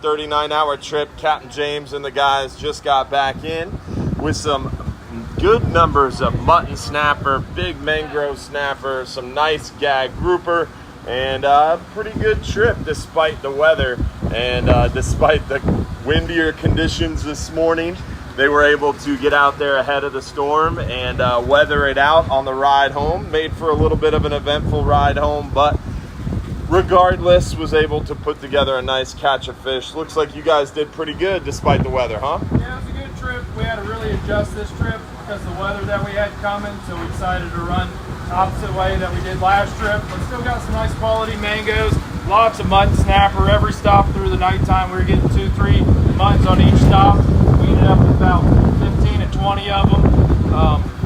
39-hour trip. Captain James and the guys just got back in with some good numbers of mutton snapper, big mangrove snapper, some nice gag grouper, and a pretty good trip despite the weather and despite the windier conditions this morning. They were able to get out there ahead of the storm and weather it out on the ride home. Made for a little bit of an eventful ride home, but regardless, was able to put together a nice catch of fish. Looks like you guys did pretty good despite the weather, huh? Yeah, it was a good trip. We had to really adjust this trip because of the weather that we had coming, so we decided to run the opposite way that we did last trip. But still got some nice quality mangoes, lots of mutton snapper. Every stop through the nighttime, we were getting 2-3 muttons on each stop. We ended up with about 15 to 20 of them.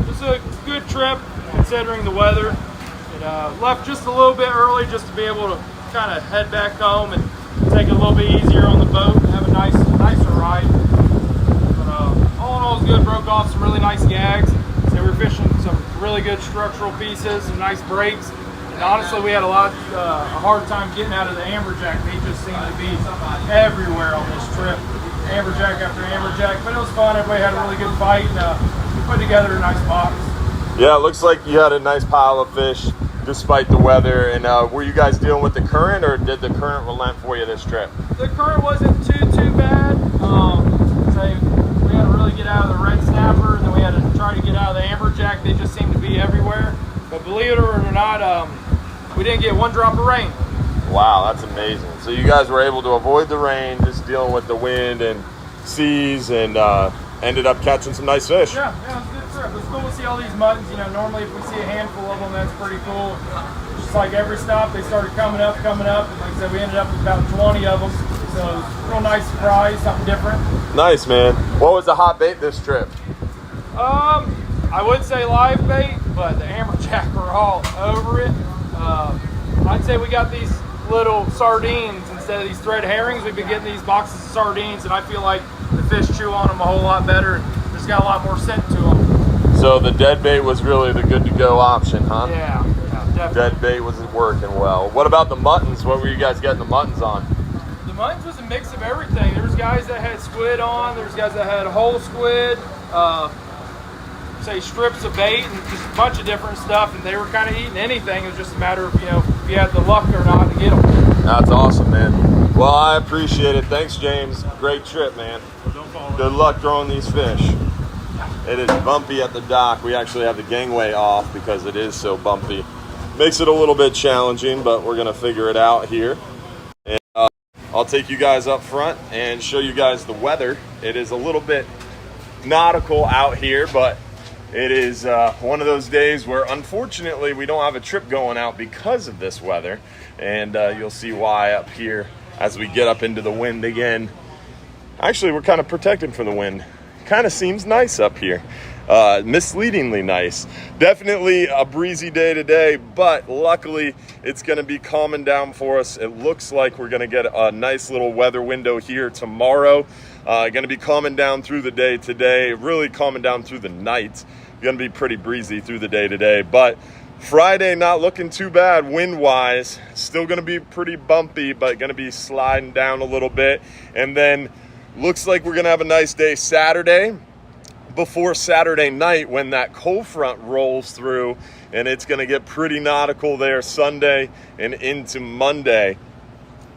It was a good trip considering the weather. Left just a little bit early just to be able to kind of head back home and take it a little bit easier on the boat and have a nicer ride. But all in all, it was good. Broke off some really nice gags. So we were fishing some really good structural pieces, some nice breaks. And honestly, we had a hard time getting out of the amberjack. They just seemed to be everywhere on this trip. Amberjack after amberjack, but it was fun. Everybody had a really good fight, and we put together a nice box. Yeah, it looks like you had a nice pile of fish despite the weather. And were you guys dealing with the current, or did the current relent for you this trip? The current wasn't too bad. We had to really get out of the red snapper, and then we had to try to get out of the amberjack. They just seemed to be everywhere. But believe it or not, we didn't get one drop of rain. Wow, that's amazing. So you guys were able to avoid the rain, just dealing with the wind and seas, and ended up catching some nice fish. Yeah, it was a good trip. It was cool to see all these muttons. You know, normally if we see a handful of them, that's pretty cool. Just like every stop, they started coming up. And like I said, we ended up with about 20 of them. So it was a real nice surprise, something different. Nice, man. What was the hot bait this trip? I would say live bait, but the amberjack were all over it. I'd say we got these little sardines instead of these thread herrings. We've been getting these boxes of sardines, and I feel like the fish chew on them a whole lot better, and just got a lot more scent to them. So the dead bait was really the good to go option, huh? Yeah, definitely. Dead bait wasn't working well. What about the muttons? What were you guys getting the muttons on? The muttons was a mix of everything. There was guys that had squid on, there's guys that had whole squid, say strips of bait, and just a bunch of different stuff, and they were kind of eating anything. It was just a matter of, if you had the luck or not to get them. That's awesome, man. Well, I appreciate it. Thanks, James. Great trip, man. Good luck throwing these fish. It is bumpy at the dock. We actually have the gangway off because it is so bumpy. Makes it a little bit challenging, but we're going to figure it out here. And I'll take you guys up front and show you guys the weather. It is a little bit nautical out here, but it is one of those days where, unfortunately, we don't have a trip going out because of this weather. And you'll see why up here as we get up into the wind again. Actually, we're kind of protected from the wind. Kind of seems nice up here. Misleadingly nice. Definitely a breezy day today, but luckily it's going to be calming down for us. It looks like we're going to get a nice little weather window here tomorrow. Going to be calming down through the day today, really calming down through the night. Going to be pretty breezy through the day today, but Friday not looking too bad wind-wise. Still going to be pretty bumpy, but going to be sliding down a little bit. And then looks like we're going to have a nice day Saturday before Saturday night when that cold front rolls through, and it's going to get pretty nautical there Sunday and into Monday.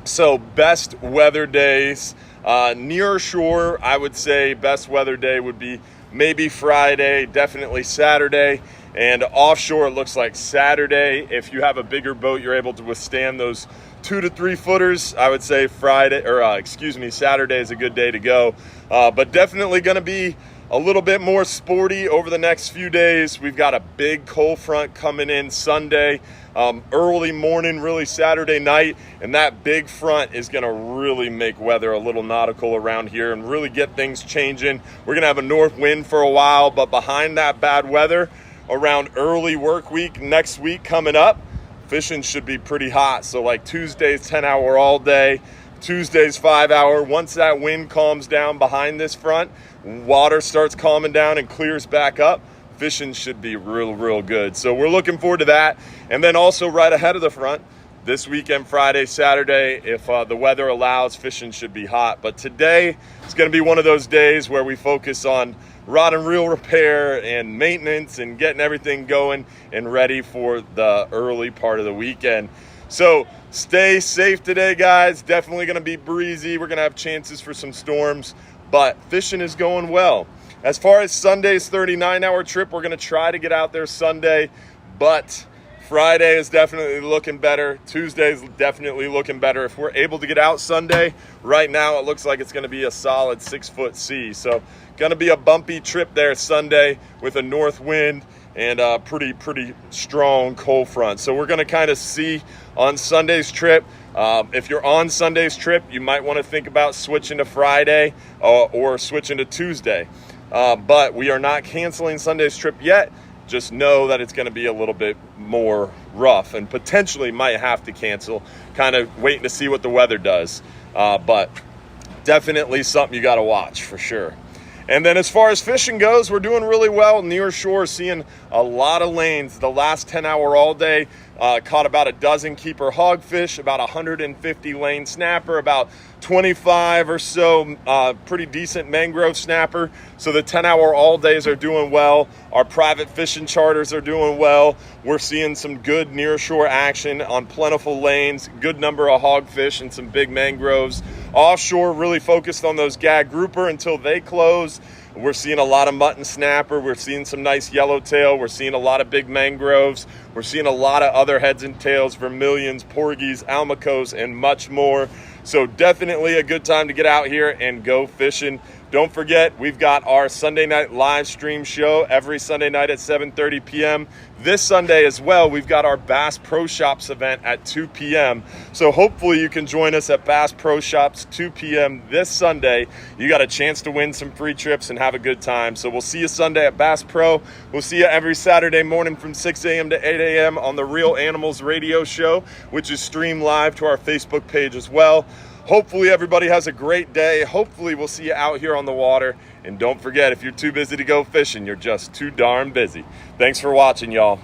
So best weather days near shore, I would say best weather day would be maybe Friday, definitely Saturday. And offshore, it looks like Saturday. If you have a bigger boat, you're able to withstand those 2 to 3 footers. I would say Saturday is a good day to go. But definitely going to be a little bit more sporty over the next few days. We've got a big cold front coming in Sunday, early morning, really Saturday night. And that big front is going to really make weather a little nautical around here and really get things changing. We're going to have a north wind for a while, but behind that bad weather, around early work week next week coming up, fishing should be pretty hot. So like Tuesday's 10-hour all day, Tuesday's 5-hour. Once that wind calms down behind this front, water starts calming down and clears back up, fishing should be real good. So we're looking forward to that. And then also right ahead of the front, This weekend, Friday, Saturday, if the weather allows, fishing should be hot. But today is going to be one of those days where we focus on rod and reel repair and maintenance and getting everything going and ready for the early part of the weekend. So stay safe today, guys. Definitely going to be breezy. We're going to have chances for some storms, but fishing is going well. As far as Sunday's 39-hour trip, we're going to try to get out there Sunday, but Friday is definitely looking better. Tuesday is definitely looking better. If we're able to get out Sunday, right now it looks like it's going to be a solid 6-foot sea. So going to be a bumpy trip there Sunday with a north wind and a pretty strong cold front. So we're going to kind of see on Sunday's trip. If you're on Sunday's trip, you might want to think about switching to Friday or switching to Tuesday. But we are not canceling Sunday's trip yet. Just know that it's going to be a little bit more rough and potentially might have to cancel. Kind of waiting to see what the weather does. But definitely something you got to watch for sure. And then as far as fishing goes, we're doing really well near shore, seeing a lot of lanes. The last 10-hour all day, caught about a dozen keeper hogfish, about 150 lane snapper, about 25 or so pretty decent mangrove snapper. So the 10-hour all days are doing well. Our private fishing charters are doing well. We're seeing some good near shore action on plentiful lanes, good number of hogfish and some big mangroves. Offshore, really focused on those gag grouper until they close. We're seeing a lot of mutton snapper. We're seeing some nice yellowtail. We're seeing a lot of big mangroves. We're seeing a lot of other heads and tails, vermilions, porgies, almacos, and much more. So definitely a good time to get out here and go fishing. Don't forget, we've got our Sunday night live stream show every Sunday night at 7:30 p.m. This Sunday as well, we've got our Bass Pro Shops event at 2 p.m. So hopefully you can join us at Bass Pro Shops 2 p.m. this Sunday. You got a chance to win some free trips and have a good time. So we'll see you Sunday at Bass Pro. We'll see you every Saturday morning from 6 a.m. to 8 a.m. on the Real Animals Radio Show, which is streamed live to our Facebook page as well. Hopefully everybody has a great day. Hopefully we'll see you out here on the water. And don't forget, if you're too busy to go fishing, you're just too darn busy. Thanks for watching, y'all.